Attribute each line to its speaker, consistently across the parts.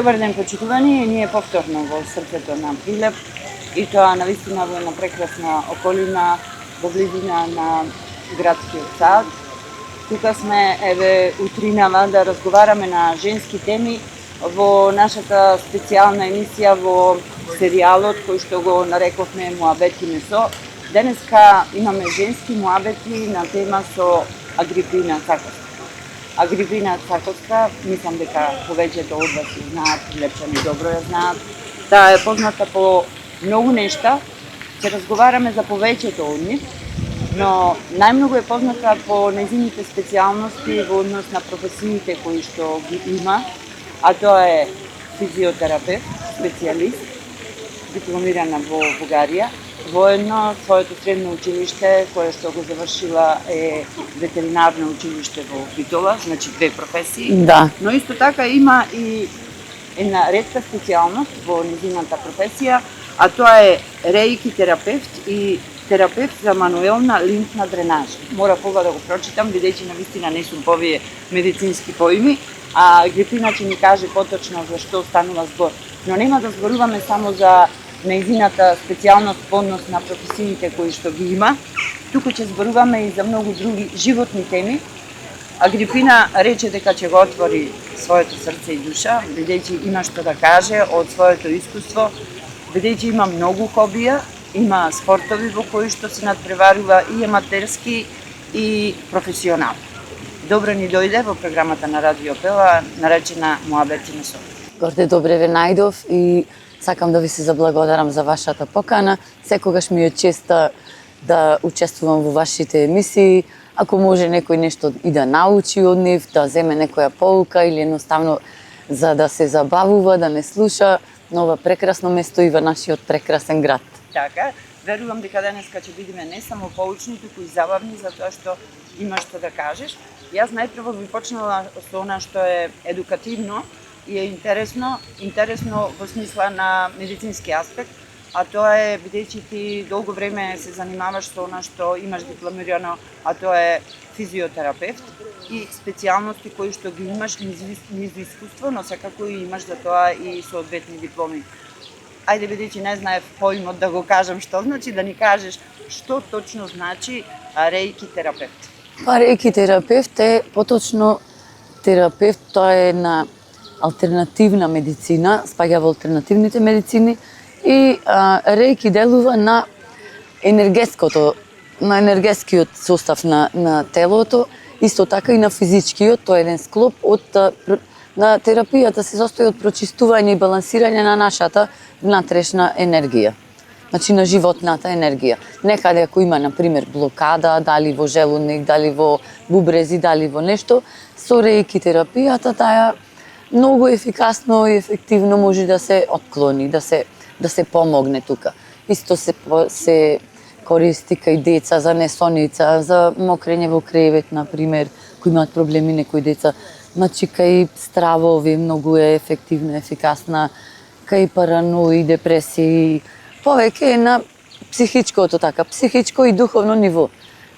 Speaker 1: Добар ден, почитувани, ние повторно во срцето на Прилеп и тоа навистина во една прекрасна околина во близина на градскиот сад. Тука сме утринава да разговараме на женски теми во нашата специјална емисија во серијалот кој што го нарековме Муабети месо. Денеска имаме женски муабети на тема со Агрипина Цаковска. Агрипина Цаковска, мислам дека повеќето од вас ја знаат, Прилепчани добро ја знаат. Таа е позната по многу нешта, ќе разговараме за повеќето од нив, но најмногу е позната по нејзините специјалности во однос на професиите кои што ги има, а тоа е физиотерапевт, специјалист, дипломирана во Бугарија. Воедно своето средно училиште, кое што го завршила е ветеринарно училиште во Битола, значи две професии.
Speaker 2: Да.
Speaker 1: Но исто така има и една ретка специјалност во нејзината професија, а тоа е реики терапевт и терапевт за мануелна лимфна дренажа. Мора ова да го прочитам, бидејќи навистина не сум по овие медицински поими, а Агрипина ќе ни каже поточно за што станува збор. Но нема да зборуваме само за нејзината специјалност по однос на професиите кои што ги има. Туку ќе зборуваме и за многу други животни теми. Агрипина рече дека ќе го отвори своето срце и душа, бидејќи има што да каже од своето искуство, бидејќи има многу хобија, има спортови во кои што се надпреварува и аматерски и професионално. Добро ни дојде во програмата на Радио Пела, наречена Муабети месо.
Speaker 2: Горде, добре ве најдов и сакам да ви се заблагодарам за вашата покана. Секогаш ми е чест да учествувам во вашите емисии. Ако може некој нешто и да научи од нив, да земе некоја поука или едноставно за да се забавува, да не слуша на ова прекрасно место и во нашиот прекрасен град.
Speaker 1: Така, верувам дека денеска ќе бидеме не само поучни, туку и забавни, затоа што има што да кажеш. Јас најпрво би почнала со она што е едукативно и е интересно во смисла на медицински аспект, а тоа е бидејќи ти долго време се занимаваш со она што имаш дипломирано, а тоа е физиотерапевт и специјалности кои што ги имаш низ искуство, но секако и имаш за тоа и соодветни дипломи. Ајде, бидејќи не знаев поимот да го кажам што значи, да ни кажеш што точно значи реики терапевт.
Speaker 2: Па реики терапевт е поточно терапевт, тоа е на алтернативна медицина, спаѓа во алтернативните медицини и реики делува на енергетскиот состав на телото, исто така и на физичкиот. Тоа е еден склоп на терапијата се состои од прочистување и балансирање на нашата внатрешна енергија. Значи на животната енергија. Некаде ако има, например, блокада, дали во желудник, дали во бубрези, дали во нешто, со реики терапијата таа многу ефикасно и ефективно може да се отклони, да се помогне тука. Исто се користи кај деца за несоница, за мокрење во кревет, например, кои имаат проблеми некои деца. Значи кај стравови многу е ефективна, ефикасна, кај паранои, депресии, повеќе е на психичкото така, психичко и духовно ниво.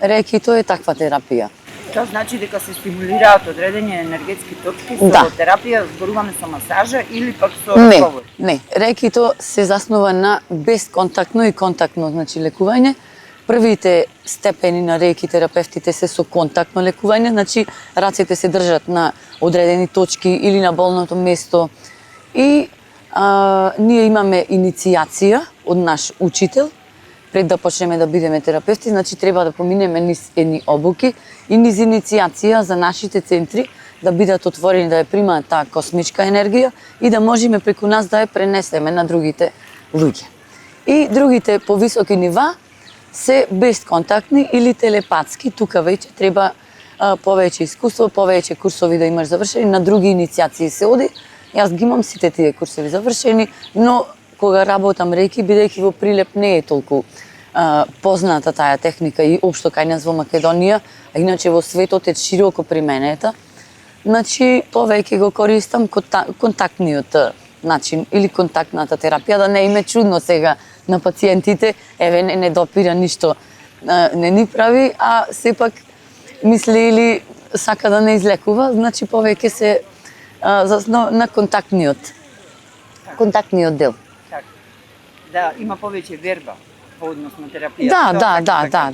Speaker 2: Реки тоа е таква терапија.
Speaker 1: Тоа значи дека се стимулираат одредени енергетски точки со терапија, зборуваме со масажа или пак со разговор?
Speaker 2: Не, рекито се заснова на безконтактно и контактно, значи лекување. Првите степени на реики терапевтите се со контактно лекување, значи рацете се држат на одредени точки или на болното место и ние имаме иницијација од наш учител. Пред да почнеме да бидеме терапевти, значи треба да поминеме низ едни обуки и низ иницијација за нашите центри да бидат отворени, да ја примаат таа космичка енергија и да можеме преку нас да ја пренесеме на другите луѓе. И другите повисоки нива се безконтактни или телепатски. Тука веќе треба повеќе искуство, повеќе курсови да имаш завршени, на други иницијации се оди. Јас ги имам сите тие курсови завршени, но кога работам реики, бидејќи во Прилеп не е толку позната таа техника и општо кај нас во Македонија, а иначе во светот е широко применета. Значи, повеќе го користам контактниот начин или контактната терапија, да не име чудно сега на пациентите, еве не допира ништо, не ни прави, а сепак мисли или сака да не излекува, значи повеќе се на контактниот контактниот дел.
Speaker 1: Така. Да, има повеќе верба во однос на терапија.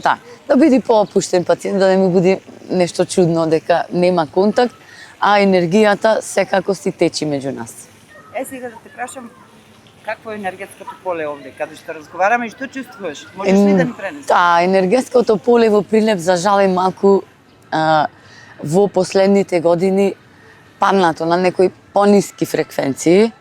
Speaker 2: Да. Да биде поопуштен пациент, да не ми биде нешто чудно дека нема контакт, а енергијата секако си течи меѓу нас.
Speaker 1: Сега да те прашам, какво е енергетското поле овде, каде што разговараме и што чувствуваш? Можеш ли да ни пренесеш?
Speaker 2: Да, енергетското поле во Прилеп за жал е малку во последните години паднато на некои пониски фреквенции.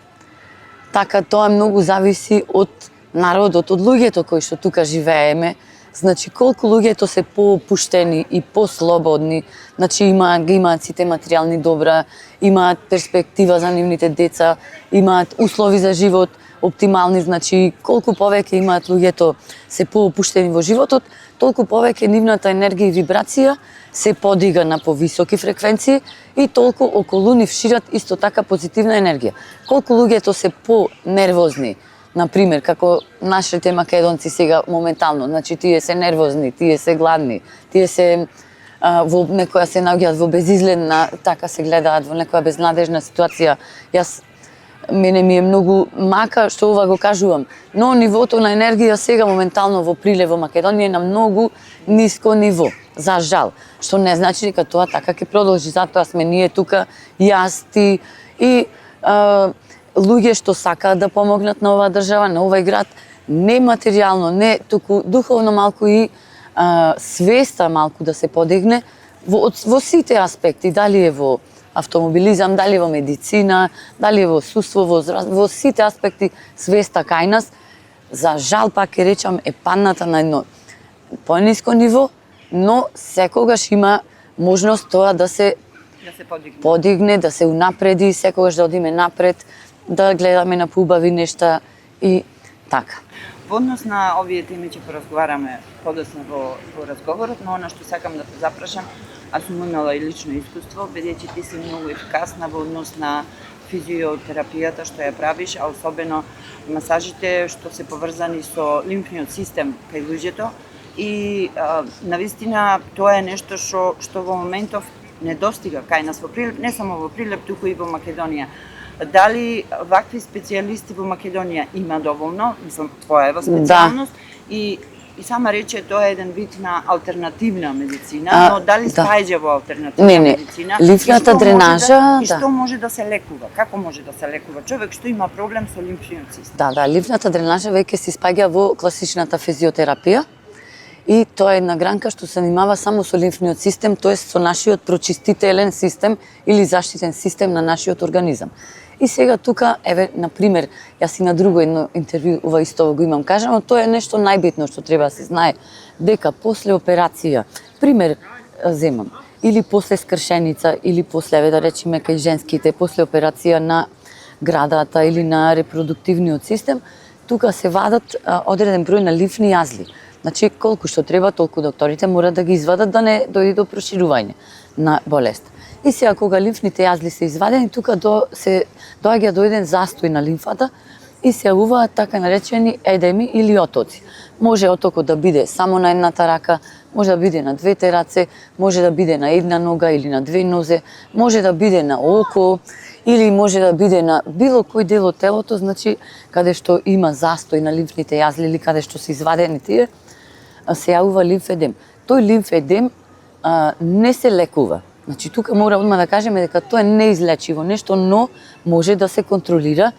Speaker 2: Така тоа многу зависи од народот, од луѓето кои што тука живееме. Значи, колку луѓето се поопуштени и послободни, значи имаат сите материјални добра, имаат перспектива за нивните деца, имаат услови за живот оптимални, значи колку повеќе имаат луѓето се поопуштени во животот, толку повеќе нивната енергија и вибрација се подига на повисоки фреквенции и толку околу нив шират исто така позитивна енергија. Колку луѓето се понервозни, например, како нашите македонци сега моментално, значи тие се нервозни, тие се гладни, тие се во некоја се наоѓаат во безизгледна, така се гледаат во некоја безнадежна ситуација. Мене ми е многу мака што ова го кажувам, но нивото на енергија сега моментално во Прилеп во Македонија е на многу ниско ниво, за жал, што не значи дека тоа така ќе продолжи, затоа сме ние тука, јас, ти и луѓе што сакаат да помогнат на оваа држава, на овој град, не материјално, не туку духовно малку и свеста малку да се подигне во сите аспекти, дали е во автомобилизам, дали во медицина, дали во судство, во сите аспекти свеста кај нас, за жал пак ќе речам е падната на едно пониско ниво, но секогаш има можност тоа да се подигне, да се унапреди, секогаш да одиме напред, да гледаме на поубави нешта и така.
Speaker 1: Во однос на овие теми ќе поразговараме подоцна во разговорот, но она што сакам да те запрашам, аз сум имала и лично искуство, бидејќи ти си многу ефикасна во однос на физиотерапијата што ја правиш, а особено масажите што се поврзани со лимфниот систем кај луѓето и навистина тоа е нешто што во моментов недостига кај нас во Прилеп, не само во Прилеп, туку и во Македонија. Дали вакви специјалисти во Македонија има доволно, мислам, поева специјалност и сама рече тоа е еден вид на алтернативна медицина, но дали спаѓа во алтернативна медицина?
Speaker 2: Лимфната дренажа,
Speaker 1: и што може да се лекува? Како може да се лекува човек што има проблем со лимфниот систем?
Speaker 2: Да, лимфната дренажа веќе се спаѓа во класичната физиотерапија и тоа е една гранка што се занимава само со лимфниот систем, тоест со нашиот прочистителен систем или заштитен систем на нашиот организам. И сега тука, еве, например, јас и на друго едно интервју ова исто го имам кажано, тоа е нешто најбитно што треба да се знае, дека после операција, пример земам, или после скршеница, или после, да речеме, кај женските, после операција на градата или на репродуктивниот систем, тука се вадат одреден број на лимфни јазли. Значи, колку што треба, толку докторите мора да ги извадат да не дојде до проширување на болест. И сега кога лимфните јазли се извадени, тука се доаѓа до еден застој на лимфата и се јавуваат така наречени едеми или отоци. Може отокот да биде само на едната рака, може да биде на двете раце, може да биде на една нога или на две нозе, може да биде на око или може да биде на било кој дел од телото, значи каде што има застој на лимфните јазли или каде што се извадени тие, се јавува лимфедем. Тој лимфедем не се лекува. Значи, тука мора одма да кажеме дека тоа е неизлечиво нешто, но може да се контролира,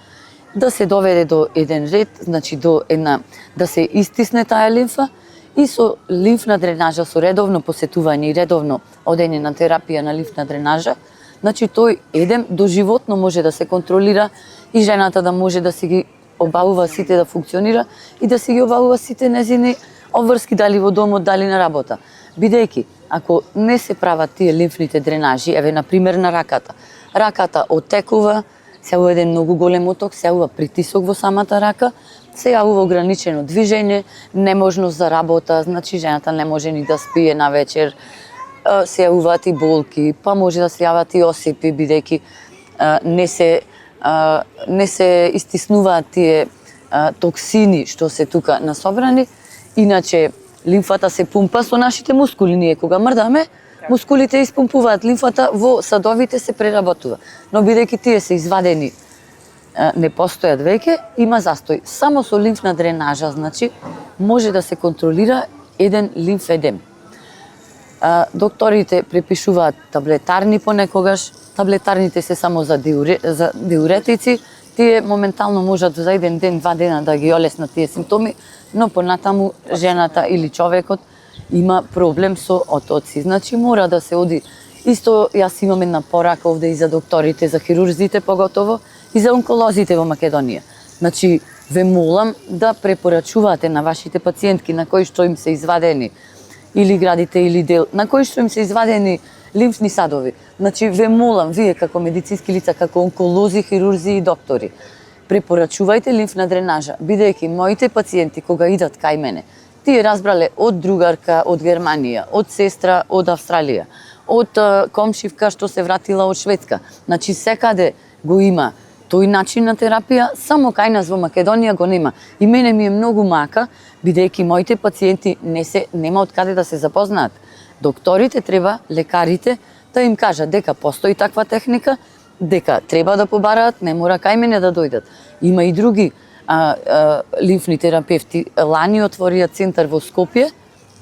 Speaker 2: да се доведе до еден ред, значи да се истисне таа лимфа и со лимфна дренажа, со редовно посетување и редовно одење на терапија на лимфна дренажа, значи тој едем доживотно може да се контролира и жената да може да си ги обавува сите да функционира и да си ги обавува сите незини обврски дали во домот, дали на работа. Бидејќи, ако не се прават тие лимфните дренажи, еве, например, на раката. Раката оттекува, се јавува еден многу голем оток, се јавува притисок во самата рака, се јавува ограничено движење, неможност за работа, значи жената не може ни да спие на вечер, се јавуваат и болки, па може да се јават и осипи, бидејќи не се истиснуваат тие токсини што се тука насобрани. Иначе, лимфата се пумпа со нашите мускули. Ние кога мрдаме, мускулите испумпуваат лимфата, во садовите се преработува. Но бидејќи тие се извадени не постојат веќе, има застој. Само со лимфна дренажа, значи, може да се контролира еден лимфедем. Докторите препишуваат таблетарни понекогаш, таблетарните се само за диуретици, тие моментално можат за еден ден, 2 дена да ги олеснат тие симптоми, но понатаму жената или човекот има проблем со отоци. Значи мора да се оди. Исто јас имам една порака овде и за докторите, за хирурзите поготово, и за онколозите во Македонија. Значи, ве молам да препорачувате на вашите пациентки на кои што им се извадени или градите или дел, на кои што им се извадени лимфни садови. Значи, ве молам, вие како медицински лица, како онколози, хирурзи и доктори, препорачувајте лимфна дренажа, бидејќи моите пациенти кога идат кај мене, тие разбрале од другарка од Германија, од сестра од Австралија, од комшивка што се вратила од Шведска. Значи, секаде го има тој начин на терапија, само кај нас во Македонија го нема. И мене ми е многу мака, бидејќи моите пациенти нема од каде да се запознаат. Докторите треба, лекарите, да им кажат дека постои таква техника, дека треба да побараат, не мора кај мене да дојдат. Има и други лимфни терапевти. Лани отворија центар во Скопје,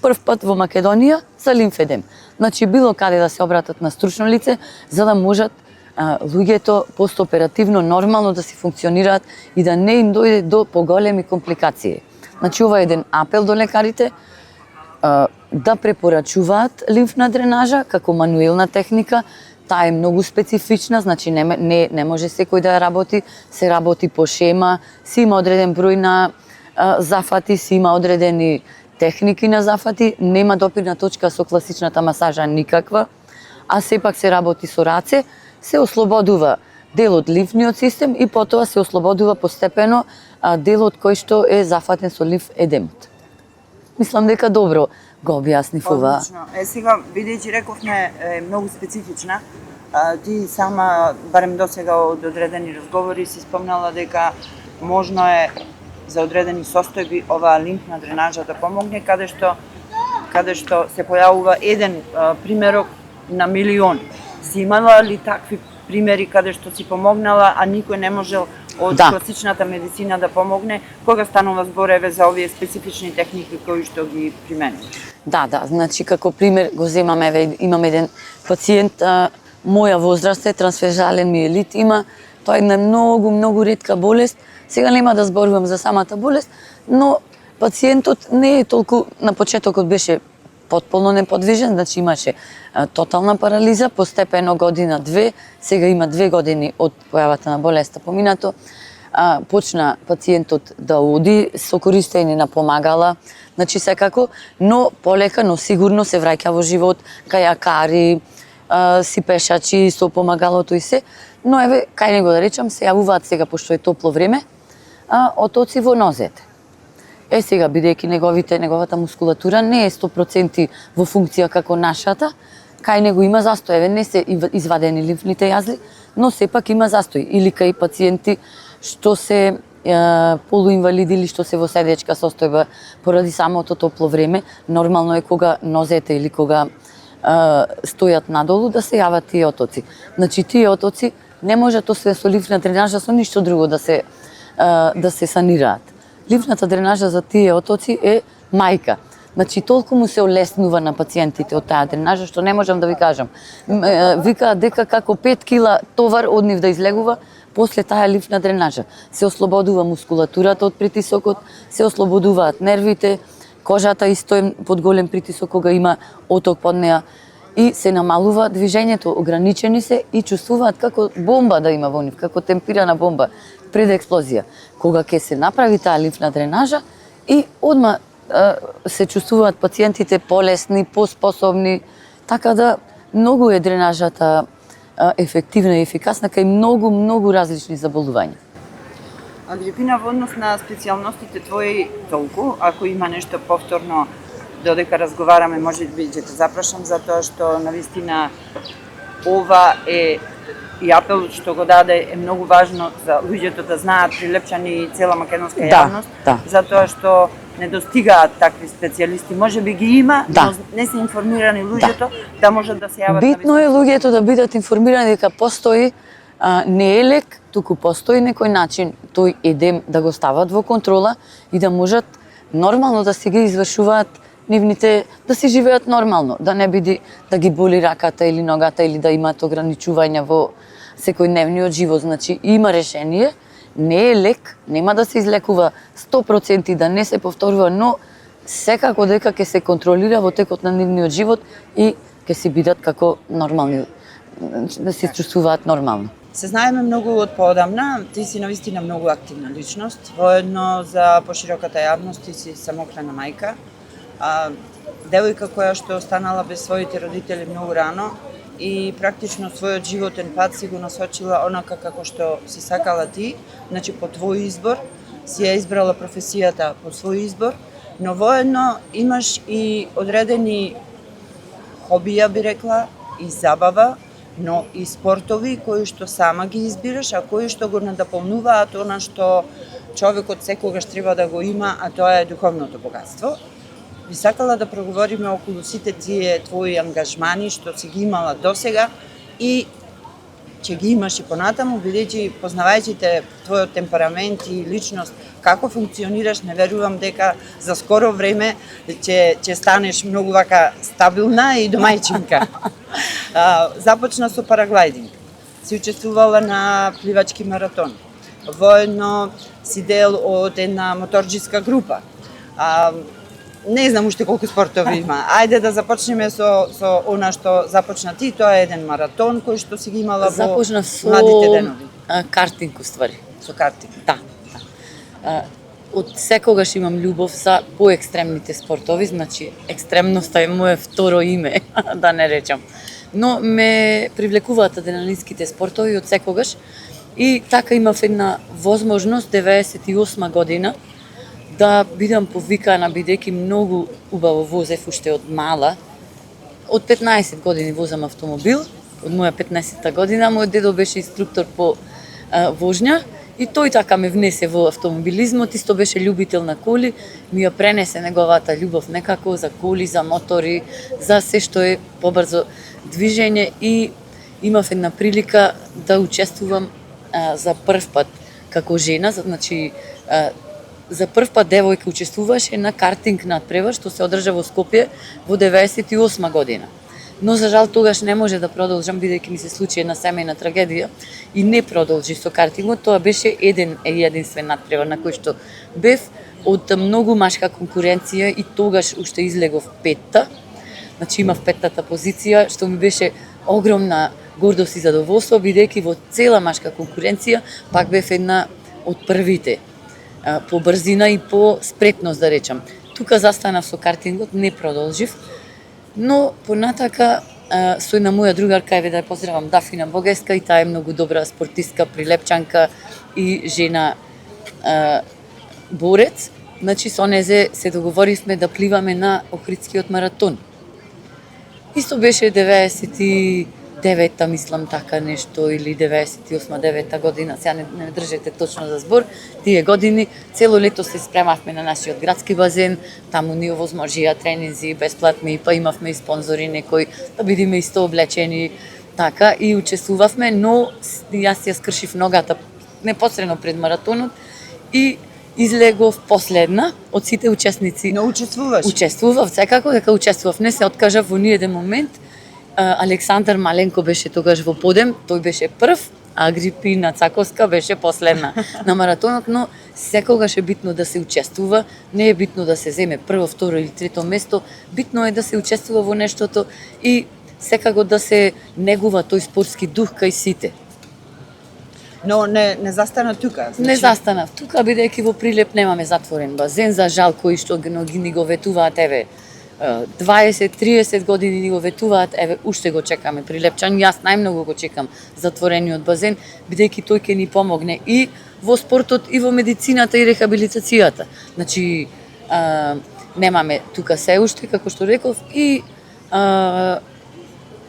Speaker 2: прв пат во Македонија за лимфедем. Значи, било каде да се обратат на стручно лице, за да можат луѓето постоперативно нормално да си функционираат и да не им дојде до поголеми компликации. Значи, ова е еден апел до лекарите да препорачуваат лимфна дренажа како мануелна техника. Таа е многу специфична, значи не може секој да ја работи, се работи по шема, си има одреден број на зафати, си има одредени техники на зафати, нема допирна точка со класичната масажа никаква, а сепак се работи со раце, се ослободува дел од лимфниот систем и потоа се ослободува постепено делот кој што е зафатен со лимфедемот. Мислам дека добро го објаснив ова.
Speaker 1: Одлично. Сега, бидејќи рековме е многу специфична, ти сама, барем досега од одредени разговори, си спомнала дека можно е за одредени состојби оваа лимфна дренажа да помогне, каде што се појавува еден примерок на милион. Си имала ли такви примери каде што си помогнала, а никој не можел од класичната медицина да помогне, кога станува збор еве за овие специфични техники кои што ги применуваш?
Speaker 2: Да, значи како пример го земам, еве имам еден пациент, моја возраст е, трансфержален миелит има, тоа е една многу ретка болест. Сега нема да зборувам за самата болест, но пациентот не е толку, на почетокот беше потполно неподвижен, значи имаше тотална парализа, постепено година-две, сега има 2 години од појавата на болеста поминато, почна пациентот да оди со користење на помагала, значи секако, но полека, но сигурно се враќа во живот, кајакари, си пешачи со помагалото и се, но еве, кај него да речам, се јавуваат сега, пошто е топло време, отоци во нозете. Сега, бидејќи неговата мускулатура не е 100% во функција како нашата, кај него има застој, еве не се извадени лимфните јазли, но сепак има застој. Или кај пациенти што се полуинвалиди или што се во седечка состојба поради самото топло време, нормално е кога нозете или кога стојат надолу да се јават тие отоци. Значи тие отоци не можат освен со лимфна дренажа со ништо друго да се санираат. Лимфната дренажа за тие отоци е мајка. Значи толку му се олеснува на пациентите од таа дренажа што не можам да ви кажам. Викаат дека како 5 кила товар од нив да излегува после таа лимфна дренажа. Се ослободува мускулатурата од притисокот, се ослободуваат нервите, кожата исто е под голем притисок кога има оток под неа и се намалува движењето, ограничени се и чувствуваат како бомба да има во нив, како темпирана бомба пред експлозија. Кога ќе се направи таа лимфна дренажа и одма се чувствуваат пациентите полесни, поспособни, така да многу е дренажата ефективна и ефикасна кај многу различни заболувања.
Speaker 1: Лјупина, во однос на специјалностите твои толку, ако има нешто повторно додека разговараме, може би ќе те запрашам за тоа што навистина ова е и апел што го даде е многу важно за луѓето да знаат, Прилепчани и цела македонска јавност, затоа што не достигаат такви специјалисти. Може би ги има, но не се информирани луѓето да можат да се јават.
Speaker 2: Битно е луѓето да бидат информирани дека постои не е лек, туку постои некој начин тој едем да го стават во контрола и да можат нормално да си ги извршуваат нивните, да си живеат нормално, да не биде да ги боли раката или ногата или да имаат ограничувања во секојдневниот живот. Значи има решение, не е лек, нема да се излекува 100% да не се повторува, но секако дека ќе се контролира во текот на нивниот живот и ќе си бидат како нормални, да се чувствуваат нормално.
Speaker 1: Се знаеме многу од поодамна, ти си навистина многу активна личност, воедно за пошироката јавност ти си самохрана мајка, девојка која што останала без своите родители многу рано и практично својот животен пат си го насочила онака како што си сакала ти, значи по твој избор, си ја избрала професијата по свој избор, но воедно имаш и одредени хобија, би рекла, и забава, но и спортови кои што сама ги избираш, а кои што го надополнуваат она што човекот секогаш треба да го има, а тоа е духовното богатство. Би сакала да проговориме околу сите тие твои ангажмани што си ги имала досега и ќе ги имаш и понатаму, бидејќи познавајќи те твојот темперамент и личност, како функционираш, не верувам дека за скоро време ќе станеш многу вака стабилна и домајчинка. Започна со параглайдинг. Си учествувала на пливачки маратон. Воедно си дел од една моторџиска група. Не знам уште колку спортови има. Ајде да започнеме со она што започна ти, тоа е еден маратон кој што си ги имала во младите денови.
Speaker 2: Картинг, уствари.
Speaker 1: Со картинг.
Speaker 2: Да. Од секогаш имам љубов за поекстремните спортови, значи екстремноста е моје второ име, да не речам. Но ме привлекуваат адреналинските спортови од секогаш и така имав една возможност 98 година да бидам повикана, бидејќи многу убаво возев уште од мала. Од 15 години возам автомобил, од моја 15-та година, мојот дедо беше инструктор по вожња и тој така ме внесе во автомобилизмот, исто беше љубител на коли, ми ја пренесе неговата љубов некако за коли, за мотори, за се што е побрзо движење и имав една прилика да учествувам за прв пат како жена, значи за прв пат девојка учествуваше на картинг надпревар што се одржа во Скопје во 98 година. Но за жал тогаш не може да продолжам бидејќи ми се случи една семејна трагедија и не продолжи со картингот. Тоа беше единствен надпревар на кој што бев од многу машка конкуренција и тогаш уште излегов петта. Значи имав петтата позиција што ми беше огромна гордост и задоволство бидејќи во цела машка конкуренција пак бев една од првите по брзина и по спретност, да речам. Тука застанав со картингот, не продолжив, но понатака со една моја другарка, еве да ја поздравам, Дафина Богеска, и таа е многу добра спортистка, прилепчанка и жена борец. Значи со незе се договоривме да пливаме на Охридскиот маратон. Исто беше 99-та, мислам така нешто, или 98-9-та година, сега не држете точно за збор, тие години цело лето се спремавме на нашиот градски базен, таму ни овозможија тренинзи бесплатни, па имавме и спонзори некои, да бидеме исто облечени, така, и учествувавме, но јас ја скршив ногата непосредно пред маратонот и излегов последна од сите учесници.
Speaker 1: Но учествуваш?
Speaker 2: Учествував, секако дека учествував, не се откажав во ни еден момент. Александар Маленко беше тогаш во подем, тој беше прв, а Агрипина Цаковска беше последна на маратонот, но секогаш е битно да се учествува, не е битно да се земе прво, второ или трето место, битно е да се учествува во нештото и секако да се негува тој спортски дух кај сите.
Speaker 1: Но не застана тука?
Speaker 2: Значи... Не застанав тука, бидејќи во Прилеп немаме затворен базен, за жал кои што ни го ветуваат, еве, 20-30 години ни го ветуваат, еве, уште го чекаме Прилепчан, јас најмногу го чекам затворениот базен, бидејќи тој ќе ни помогне и во спортот, и во медицината и рехабилитацијата. Значи, немаме тука се уште, како што реков, и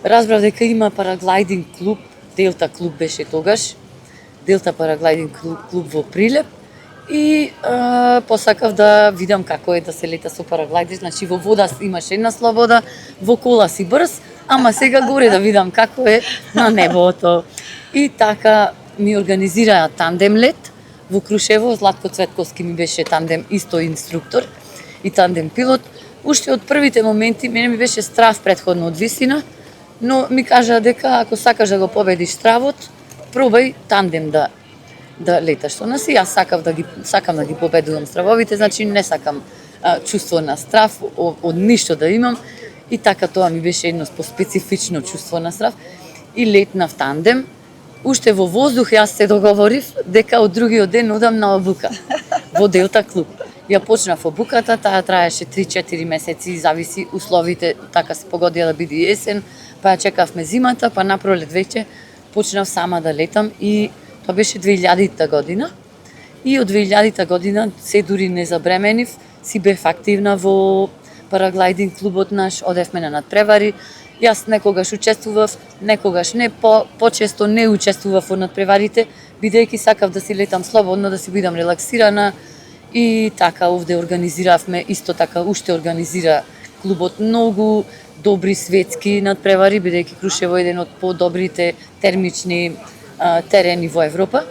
Speaker 2: разбрав дека има параглайдинг клуб, Делта клуб беше тогаш, Делта параглайдинг клуб во Прилеп, и посакав да видам како е да се лета со параглайдер, значи во вода имаш една слобода, во кола си брз, ама сега горе да видам како е на небото. И така ми организираа тандем лет во Крушево. Златко Цветковски ми беше тандем исто инструктор и тандем пилот. Уште од првите моменти мене ми беше страв претходно од висина, но ми кажа дека ако сакаш да го победиш стравот, пробај тандем да леташ со нас. И јас сакам да ги победувам стравовите, значи не сакам чувство на страв од ништо да имам. И така тоа ми беше едно специфично чувство на страв. И летнав тандем. Уште во воздух јас се договорив дека од другиот ден одам на обука во Делта клуб. Ја почнав обуката, таа траеше 3-4 месеци, зависи условите, така се погодија да биде есен, па ја чекавме зимата, па напролет веќе почнав сама да летам и тоа беше 2000 година. И од 2000 година се дури не забременив, си бев активна во параглайдинг клубот наш, одевме на надпревари. Јас некогаш учествував, некогаш не, почесто не учествував во надпреварите, бидејќи сакав да си летам слободно, да си бидам релаксирана. И така овде организиравме, исто така уште организира клубот многу добри светски надпревари, бидејќи Крушево е еден од подобрите термични терени во Европа.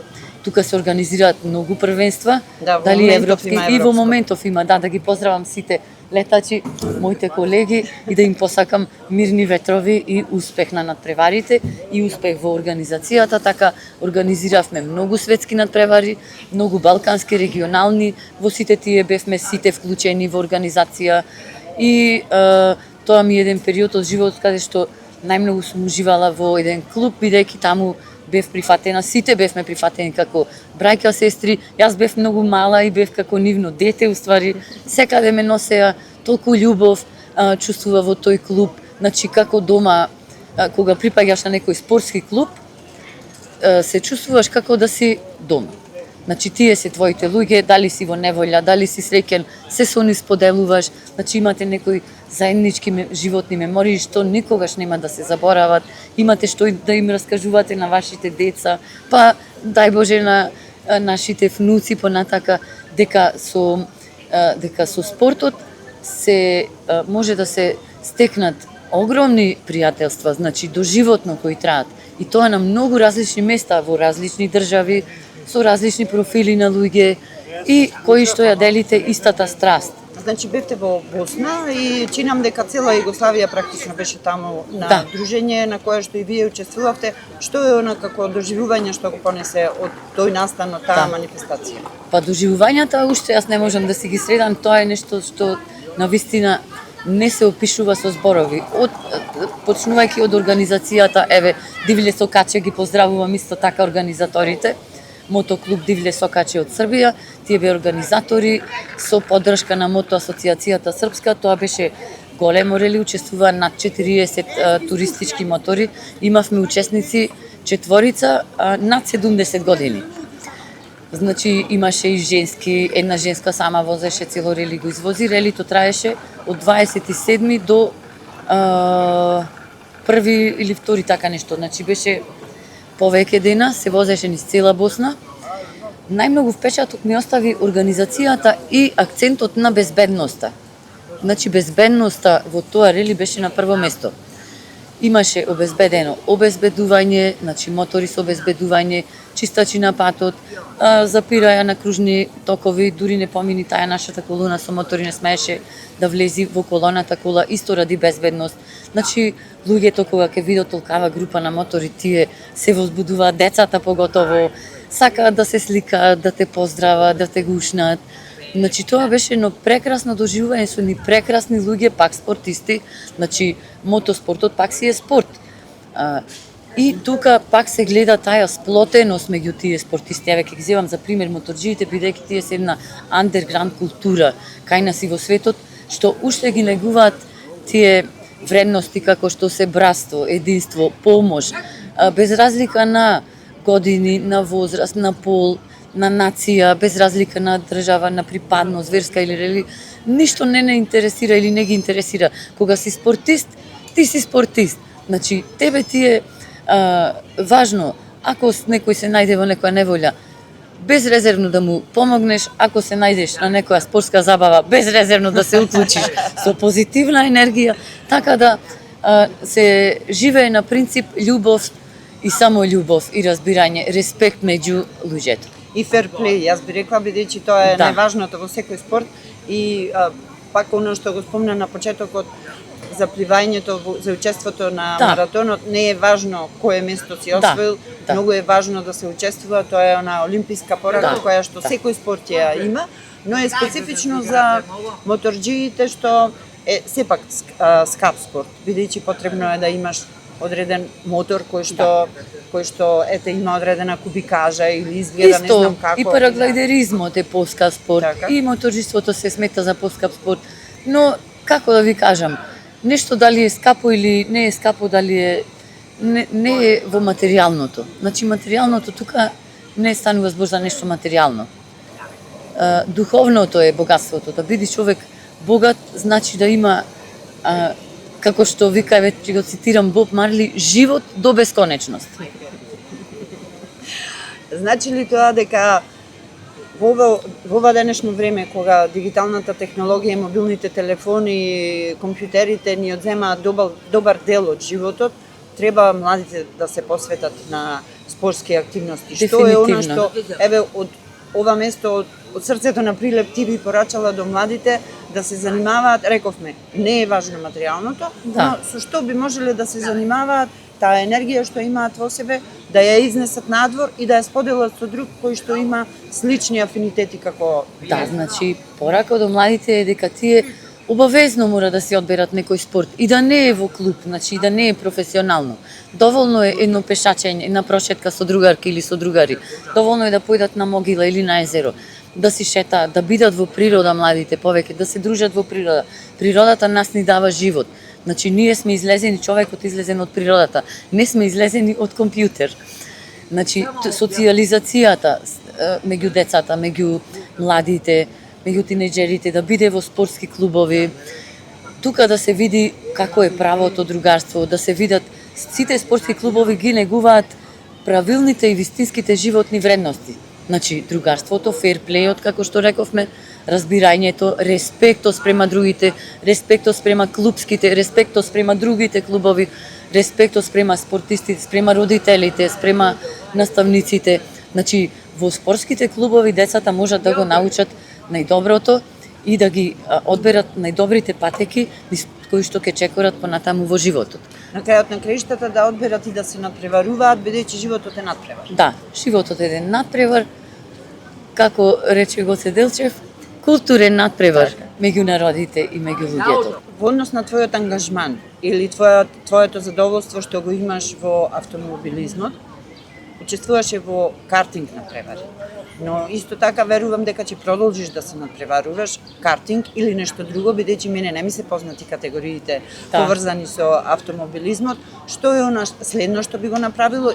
Speaker 2: Тука се организираат многу првенства, дали европски и во моментов има, да ги поздравам сите летачи, моите колеги и да им посакам мирни ветрови и успех на надпреварите и успех во организацијата. Така организиравме многу светски надпревари, многу балкански, регионални, во сите тие бевме сите вклучени во организација и тоа ми е еден период од животот каде што најмногу сум уживала во еден клуб, бидејќи таму бев прифатена, сите бевме прифатени како браќа, сестри. Јас бев многу мала и бев како нивно дете, уствари секаде ме носеа толку љубов, чувствува во тој клуб. Значи како дома, кога припаѓаш на некој спортски клуб, се чувствуваш како да си дома. Значи тие се твоите луѓе, дали си во неволја, дали си среќен, се со нив споделуваш, значи имате некои заеднички животни мемории што никогаш нема да се заборават, имате што да им раскажувате на вашите деца, па дај Боже на нашите внуци понатака, дека со спортот се може да се стекнат огромни пријателства, значи доживотно кои траат. И тоа на многу различни места во различни држави, со различни профили на луѓе и кои што ја делите истата страст.
Speaker 1: Значи бевте во Босна и чинам дека цела Југославија практично беше таму на дружење на кое што и вие учествувавте. Што е она како доживување што го понесе од тој настан, од таа манифестација?
Speaker 2: Па доживувањата уште јас не можам да си ги средам, тоа е нешто што навистина не се опишува со зборови. Почнувајќи од организацијата, еве, Дивле Сокаче ги поздравувам исто така организаторите, Мотоклуб Дивле Сокаче од Србија, тие беа организатори со поддршка на Мото Асоцијацијата Српска, тоа беше големо рели, учествува над 40 туристички мотори, имавме учесници четворица над 70 години. Значи имаше и женски, една женска сама возеше цело рели, го извози, релито траеше од 27 до 1 или 2 така нешто, значи беше повеќе дена, се возеше низ цела Босна. Најмногу впечаток ми остави организацијата и акцентот на безбедноста. Значи безбедноста во тоа рели беше на прво место. Имаше обезбедено обезбедување, значи мотори со обезбедување, чистачи на патот, запираја на кружни токови, дури не помини таа нашата колона со мотори не смееше да влези во колоната кола, исто ради безбедност. Значи, луѓето кога ќе видат толкава група на мотори, тие се возбудуваат, децата поготово, сакаат да се сликаат, да те поздрават, да те гушнат. Значи, тоа беше едно прекрасно доживување со ни прекрасни луѓе, пак спортисти, значи, мотоспортот пак си е спорт. И тука пак се гледа таја сплотеност меѓу тие спортисти. Еве ќе ги земам за пример моторџиите, бидејќи тие се една андерграунд култура кај нас и во светот, што уште ги негуваат тие вредности како што се братство, единство, помош, без разлика на години, на возраст, на пол, на нација, без разлика на држава, на припадност, верска или рели, ништо не интересира или не ги интересира. Кога си спортист, ти си спортист. Значи, тебе ти е важно, ако некој се најде во некоја неволја, безрезервно да му помогнеш, ако се најдеш на некоја спортска забава, безрезервно да се уклучиш со позитивна енергија, така да се живее на принцип љубов и само љубов и разбирање, респект меѓу луѓето.
Speaker 1: И fair play, јас би рекла, бидејќи тоа е
Speaker 2: Да.
Speaker 1: најважното во секој спорт и пак оно што го спомна на почетокот за пливањето, за учеството на
Speaker 2: Да.
Speaker 1: маратонот, не е важно кое место си освоил,
Speaker 2: да.
Speaker 1: многу е важно да се учествува, тоа е она олимписка порака
Speaker 2: Да.
Speaker 1: која што секој спорт ја има, но е специфично за моторџиите што е сепак скап спорт, бидејќи потребно е да имаш одреден мотор кој што ете има одредена кубикажа или изгледа не знам како.
Speaker 2: И параглайдеризмот е поскап спорт,
Speaker 1: Така.
Speaker 2: и моторџиството се смета за поскап спорт, но како да ви кажам, нешто дали е скапо или не е скапо, дали е не е во материјалното. Значи материјалното тука не станува збор за нешто материјално. Духовното е богатството, да биде човек богат, значи да има како што вика, веќе го цитирам Боб Марли, живот до бесконечност.
Speaker 1: Значи ли тоа дека во ова денешно време, кога дигиталната технологија, мобилните телефони, компјутерите ни одземаат добар дел од животот, треба младите да се посветат на спортски активности. Што е она што, еве, од ова место, од срцето на Прилеп ти би порачала до младите да се занимаваат, рековме, не е важно материјалното, но со што би можеле да се занимаваат, таа енергија што имаат во себе, да ја изнесат надвор и да ја споделат со друг кој што има слични афинитети како
Speaker 2: Да, значи порака до младите е дека тие обавезно мора да си одберат некој спорт и да не е во клуб, значи да не е професионално. Доволно е едно пешачење, една прошетка со другарки или со другари. Доволно е да појдат на могила или на езеро, да си шетаат, да бидат во природа младите повеќе, да се дружат во природа. Природата нас ни дава живот. Значи ние сме излезени, човекот излезен од природата, не сме излезени од компјутер. Значи социјализацијата меѓу децата, меѓу младите, меѓу тинеџерите, да биде во спортски клубови, тука да се види како е правото другарство, да се видат сите спортски клубови ги негуваат правилните и вистинските животни вредности. Значи другарството, ферплејот, како што рековме, разбирањето, респектот спрема другите, респектот спрема клубските, респектот спрема другите клубови, респектот спрема спортистите, спрема родителите, спрема наставниците. Значи во спортските клубови децата можат да го научат најдоброто и да ги одберат најдобрите патеки кои што ќе чекорат понатаму во животот.
Speaker 1: На крајот на краиштата да одберат и да се надпреваруваат, бидејќи животот е надпревар.
Speaker 2: Да, животот е еден надпревар, како рече Гоце Делчев, културен надпревар меѓу народите и меѓу луѓето.
Speaker 1: Во однос на твојот ангажман или твоето задоволство што го имаш во автомобилизмот, учествуваше во картинг надпревари. Но исто така верувам дека ќе продолжиш да се надпреваруваш картинг или нешто друго, бидејќи мене не ми се познати категориите поврзани со автомобилизмот. Што е она следно што би го направила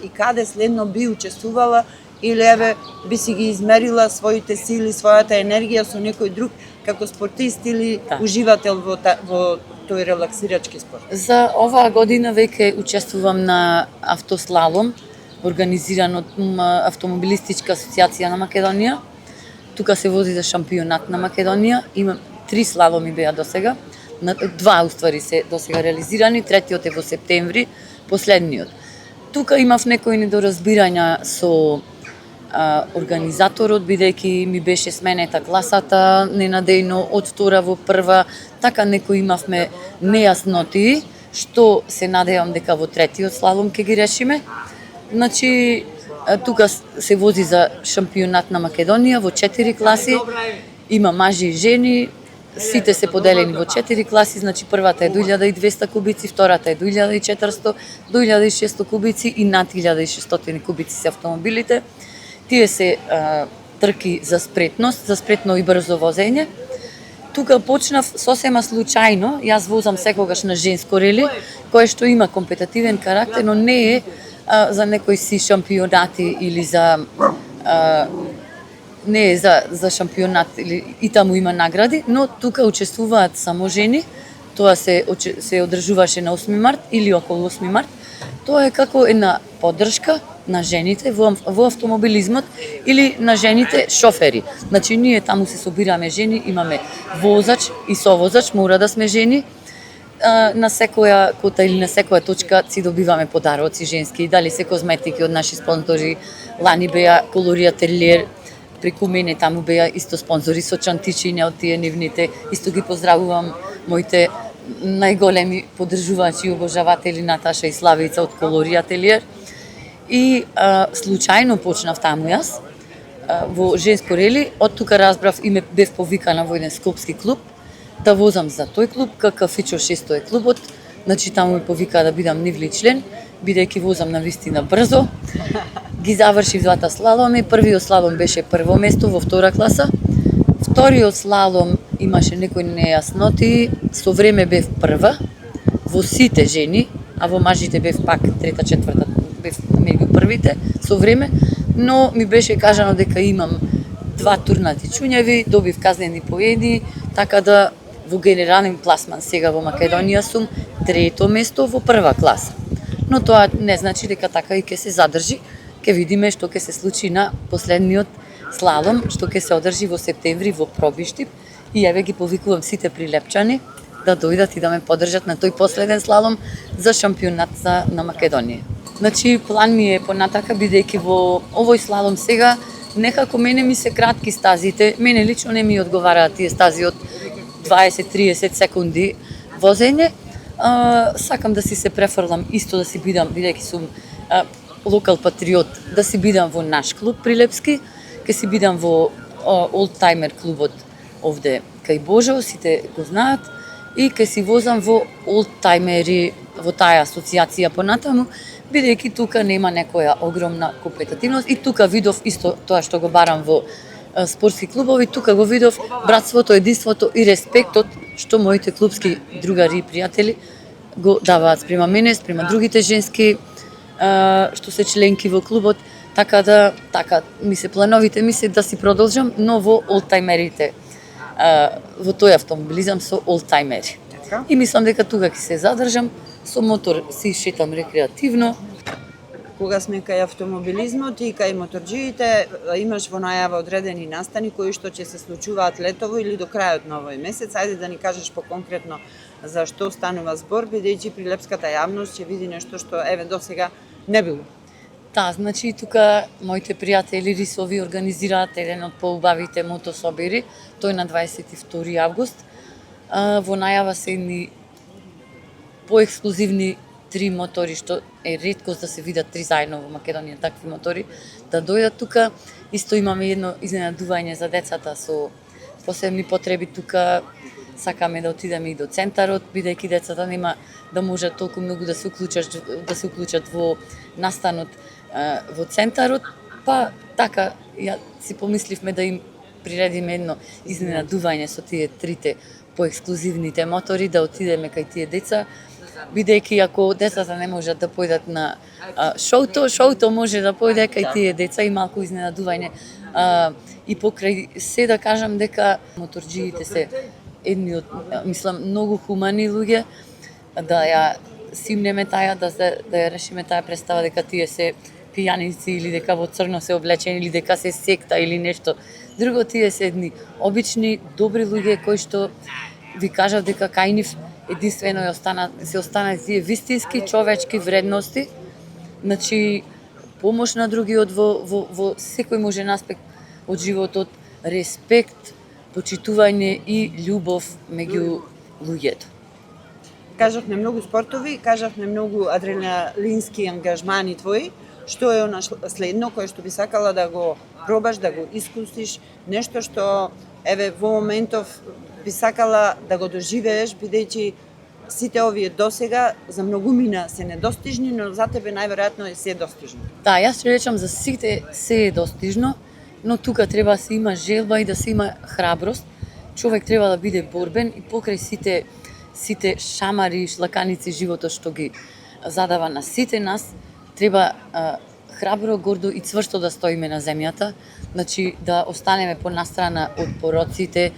Speaker 1: и каде следно би учествувала или еве би си ги измерила своите сили, својата енергија со некој друг како спортист или уживател во тој релаксирачки спорт?
Speaker 2: За оваа година веќе учествувам на автослалом, организиран од Автомобилистичка асоциација на Македонија. Тука се вози за шампионат на Македонија. Има 3 слаломи беа досега. 2 уствари се досега реализирани, третиот е во септември, последниот. Тука имав некои недоразбирања со организаторот, бидејќи ми беше сменета класата ненадејно од втора во прва, така некои имавме нејасноти, што се надевам дека во третиот слалом ќе ги решиме. Значи, тука се вози за шампионат на Македонија во 4 класи, има мажи и жени, сите се поделени во 4 класи, значи првата е 2200 кубици, втората е 2400, до 1600 кубици и над 1600 кубици се автомобилите. Тие се трки за спретност, за спретно и брзо возење. Тука почнав сосема случајно, јас возам секогаш на женско рели, кое што има компетитивен карактер, но не е за некои си шампионати или за не е за шампионат или и таму има награди, но тука учествуваат само жени. Тоа се одржуваше на 8 март или околу 8 март. Тоа е како една поддршка на жените во автомобилизмот или на жените шофери. Значи ние таму се собираме жени, имаме возач и совозач, мора да сме жени. на секоја кота или на секоја точка си добиваме подароци женски, дали се козметики од наши спонзори. Лани беа Колори ателиер, преку мене таму беа исто спонзори со чантичиња од тие нивните. Исто ги поздравувам моите најголеми поддржувачи и обожаватели Наташа и Славица од Колори ателиер. И случајно почнав таму јас во женско рели, од тука разбрав и ме бев повикана во еден скопски клуб да возам за тој клуб, Кафичо 600 е клубот, значи таму ме повика да бидам нивли член, бидејќи возам навистина брзо. Ги завршив двата слаломи, првиот слалом беше прво место во втора класа, вториот слалом имаше некои нејасноти, со време бев прва, во сите жени, а во мажите бев пак трета, четврта, бев меѓу првите со време, но ми беше кажано дека имам 2 турнати чуњеви, добив казнени поеди, така да во генерален пласман сега во Македонија сум трето место во прва класа. Но тоа не значи дека така и ќе се задржи. Ќе видиме што ќе се случи на последниот слалом, што ќе се одржи во септември во Пробиштип. И еве ги повикувам сите прилепчани да дојдат и да ме поддржат на тој последен слалом за шампионат на Македонија. Значи, план ми е понатака, бидејќи во овој слалом сега некако мене ми се кратки стазите, мене лично не ми одговараат тие стази од 20-30 секунди возење. Сакам да си се префрлам исто да си бидам, бидејќи сум локал патриот, да си бидам во наш клуб Прилепски, ќе си бидам во олдтаймер клубот овде кај Божо, сите го знаат, и ќе си возам во олдтаймери во таа асоциација понатаму, бидејќи тука нема некоја огромна компетитивност и тука видов исто тоа што го барам во спортски клубови, тука го видов братството, единството и респектот што моите клубски другари и пријатели го даваат спрема мене, спрема другите женски што се членки во клубот, така да ми се плановите ми се да си продолжам, но во олдтаймерите, во тој автомобилизам со олдтаймери. И мислам дека тука ќе се задржам, со мотор си шетам рекреативно.
Speaker 1: Кога сме кај автомобилизмот и кај моторџиите, имаш во најава одредени настани кои што ќе се случуваат летово или до крајот на овој месец. Ајде да ни кажеш поконкретно за што станува збор, бидејќи прилепската јавност ќе види нешто што еве досега не било.
Speaker 2: Да, значи тука моите пријатели рисови организираат еден од поубавите мотособири, тој на 22 август. Во најава се едни поексклузивни 3 мотори, што е реткост да се видат 3 заедно во Македонија такви мотори, да дојдат тука. Исто имаме едно изненадување за децата со посебни потреби тука. Сакаме да отидеме и до центарот, бидејќи децата нема да можат толку многу да се уклучат во настанот во центарот, па така ја си помисливме да им приредиме едно изненадување со тие 3 поексклузивните мотори, да отидеме кај тие деца, бидејќи ако децата не можат да појдат на шоуто може да појде кај тие деца и малку изненадување. И покрај се да кажам дека моторџиите се едни од, мислам, многу хумани луѓе, да ја симнеме таја, да ја решиме таа представа дека тие се пијаници или дека во црно се облечени или дека се секта или нешто друго. Тие се едни обични, добри луѓе кои што ви кажав дека кај нив единствено се останат тие вистински човечки вредности, значи помош на другиот во секој можен аспект од животот, респект, почитување и љубов меѓу луѓето.
Speaker 1: Кажавме многу спортови, кажавме многу адреналински ангажмани твои. Што е она следно кое што би сакала да го пробаш, да го искусиш, нешто што еве во моментов би сакала да го доживееш, бидејќи сите овие досега за многумина се недостижни, но за тебе најверојатно е се достижно.
Speaker 2: Да, јас ќе речам за сите се е достижно, но тука треба да се има желба и да се има храброст. Човек треба да биде борбен и покрај сите шамари и шлаканици животот што ги задава на сите нас, треба храбро, гордо и цврсто да стоиме на земјата, значи да останеме понастрана од пороците,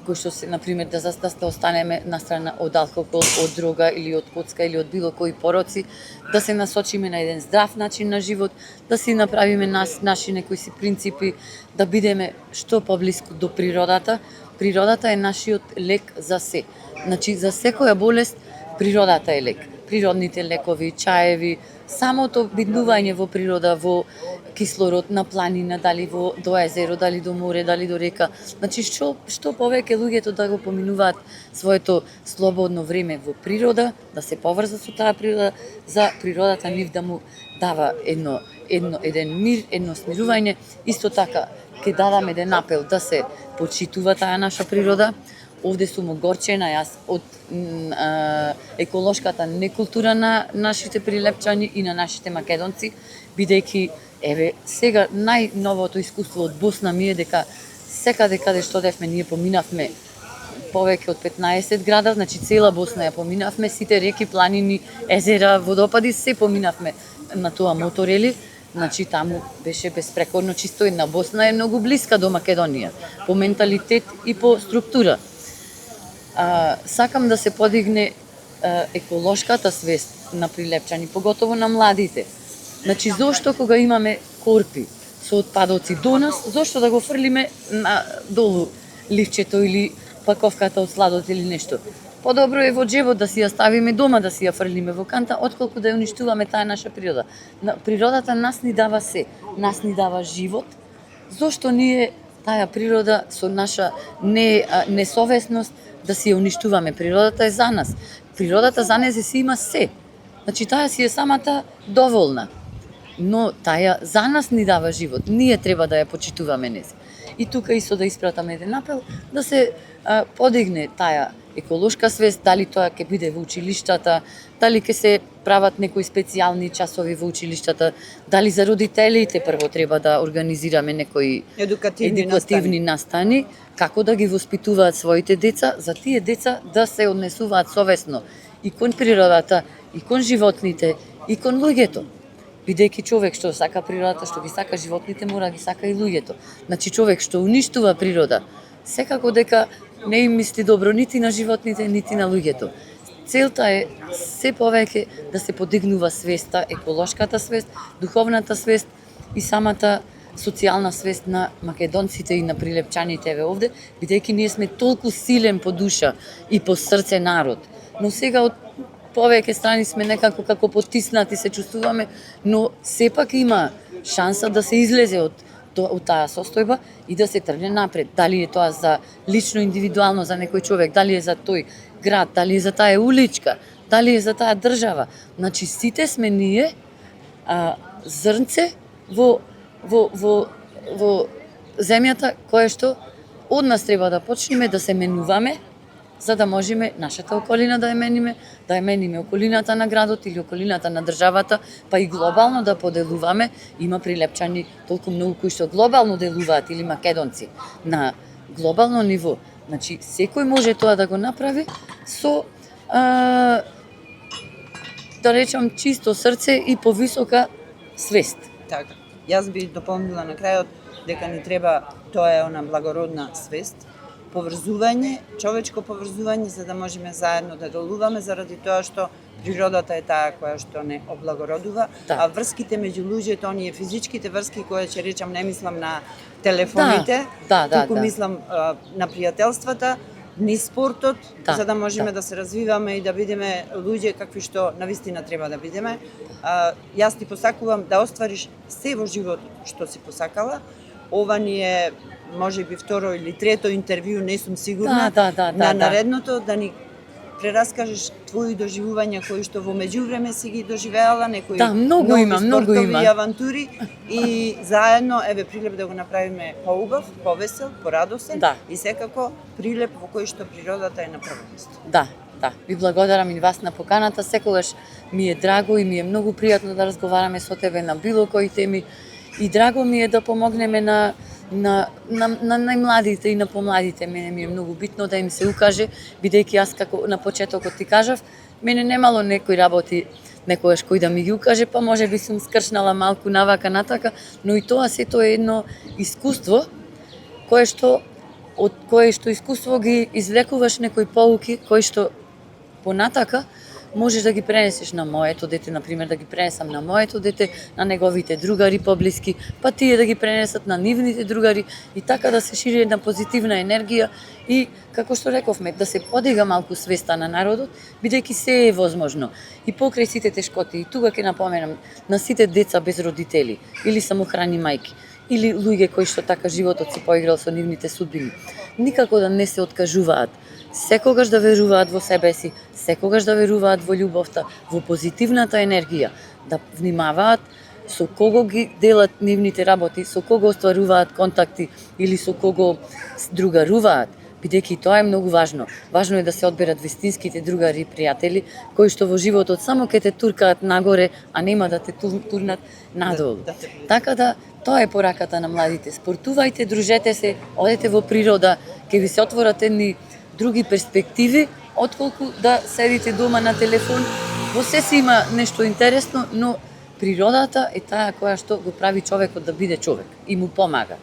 Speaker 2: кои што се, например, да останеме настрана од алкохол, од дрога или од коцка или од било кои пороци, да се насочиме на еден здрав начин на живот, да си направиме наши некои си принципи, да бидеме што поблиску до природата. Природата е нашиот лек за се. Значи, за секоја болест Природата е лек. Природните лекови, чаеви, самото биднување во природа, во кислород на планина, дали до езеро, дали до море, дали до река. Значи што повеќе луѓето да го поминуваат своето слободно време во природа, да се поврзат со таа природа, за природата нив да му дава еден мир, едно смирување. Исто така ќе дадам еден апел да се почитува таа наша природа. Овде сум огорчена јас од еколошката некултура на нашите прилепчани и на нашите македонци, бидејќи еве сега најновото искуство од Босна ми е дека секаде каде што одевме ние поминавме повеќе од 15 града, значи цела Босна ја поминавме, сите реки, планини, езера, водопади, се поминавме на тоа моторели. Значи таму беше безпрекорно чисто. Една Босна е многу блиска до Македонија по менталитет и по структура. Сакам да се подигне еколошката свест на прилепчани, поготово на младите. Значи, зошто кога имаме корпи со отпадоци до нас, зошто да го фрлиме на долу ливчето или паковката од сладот или нешто? Подобро е во джебот да си ја ставиме дома, да си ја фрлиме во канта, отколку да ја уништуваме таа наша природа. Природата нас ни дава се, нас ни дава живот. Зошто ние таа природа со наша несовесност да си ја уништуваме? Природата е за нас. Природата за незе си има се. Значи таа си е самата доволна. Но таа за нас ни дава живот. Ние треба да ја почитуваме незе. И тука исто да испратаме еден апел да се подигне таа еколошка свест, дали тоа ќе биде во училиштата, дали ќе се прават некои специјални часови во училиштата, дали за родителите прво треба да организираме некои едукативни настани, како да ги воспитуваат своите деца, за тие деца да се однесуваат совесно и кон природата, и кон животните, и кон луѓето. Бидејќи човек што сака природата, што ги сака животните, мора ги сака и луѓето. Значи човек што уништува природа, секако дека не им мисли добро нити на животните, нити на луѓето. Целта е се повеќе да се подигнува свеста, еколошката свест, духовната свест и самата социјална свест на македонците и на прилепчаните еве овде, бидејќи ние сме толку силен по душа и по срце народ. Но сега од повеќе страни сме некако како потиснати се чувствуваме, но сепак има шанса да се излезе од таа состојба и да се тргне напред. Дали е тоа за лично, индивидуално за некој човек, дали е за тој град, дали е за таа уличка, дали е за таа држава. Значи сите сме ние зрнце во земјата кое што од нас треба да почнеме да се менуваме, за да можеме нашата околина да ја мениме околината на градот или околината на државата, па и глобално да поделуваме. Има прилепчани толку многу кои што глобално делуваат или македонци на глобално ниво. Значи секој може тоа да го направи со да речам чисто срце и повисока свест.
Speaker 1: Така. Јас би дополнила на крајот дека ни треба, тоа е она благородна свест, поврзување, човечко поврзување, за да можеме заедно да делуваме, заради тоа што природата е таа која што не облагородува, а врските меѓу луѓето, оние физичките врски кои ќе речам, не мислам на телефоните, туку мислам на пријателствата, низ спортот, за да можеме да се развиваме и да бидеме луѓе какви што навистина треба да бидеме. Јас ти посакувам да оствариш се во животот што си посакала. Ова ни е можеби второ или трето интервју, не сум сигурна, на наредното да ни прераскажеш твои доживувања кои што во меѓувреме си ги доживеала, некои нови спортови авантури и заедно еве Прилеп да го направиме поубав, повесел, порадосен и секако Прилеп во кој што природата е на прво место.
Speaker 2: Да. Ви благодарам и вас на поканата, секогаш ми е драго и ми е многу пријатно да разговараме со тебе на било кои теми и драго ми е да помогнеме на најмладите и на помладите. Мене ми е многу битно да им се укаже, бидејќи јас како на почетокот ти кажав, мене немало некои работи некогаш кој да ми ги укаже, па може би сум скршнала малку навака натака, но и тоа сето е едно искуство од кое што искуство ги извлекуваш некои поуки кои што понатака можеш да ги пренесеш на моето дете, например, да ги пренесам на моето дете, на неговите другари поблиски, па тие да ги пренесат на нивните другари и така да се шири една позитивна енергија и, како што рековме, да се подига малку свеста на народот, бидејќи се е возможно. И покрај сите тешкоти, и тука ќе напоменам на сите деца без родители или самохрани мајки, или луѓе кои што така животот си поиграл со нивните судбини. Никако да не се откажуваат. Секогаш да веруваат во себе си, секогаш да веруваат во љубовта, во позитивната енергија, да внимаваат со кого ги делат нивните работи, со кого остваруваат контакти или со кого другаруваат, бидејќи тоа е многу важно. Важно е да се одберат вистинските другари и пријатели, кои што во животот само ќе те туркаат нагоре, а нема да те турнат надолу. Така да, тоа е пораката на младите. Спортувајте, дружете се, одете во природа, ќе ви се отворат едни други перспективи, отколку да седите дома на телефон. Во се си има нешто интересно, но природата е таа која што го прави човекот да биде човек и му помага.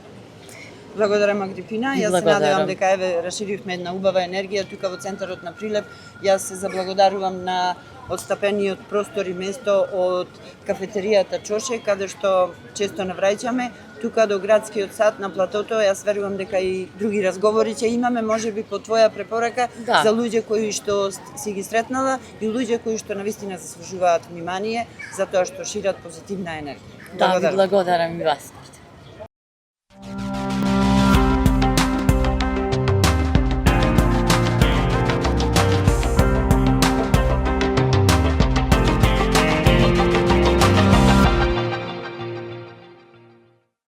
Speaker 1: Благодарам, Агрипина. Јас се надевам дека еве расширивме една убава енергија тука во центарот на Прилеп. Јас се заблагодарувам на отстапениот простор и место од кафетеријата Чоше, каде што често навраќаме. Тука до градскиот сад на платото, јас верувам дека и други разговори ќе имаме, можеби по твоја препорака, за луѓе кои што си ги сретнала и луѓе кои што навистина заслужуваат внимание, затоа што шират позитивна енергија.
Speaker 2: Да, ви благодарам и вас.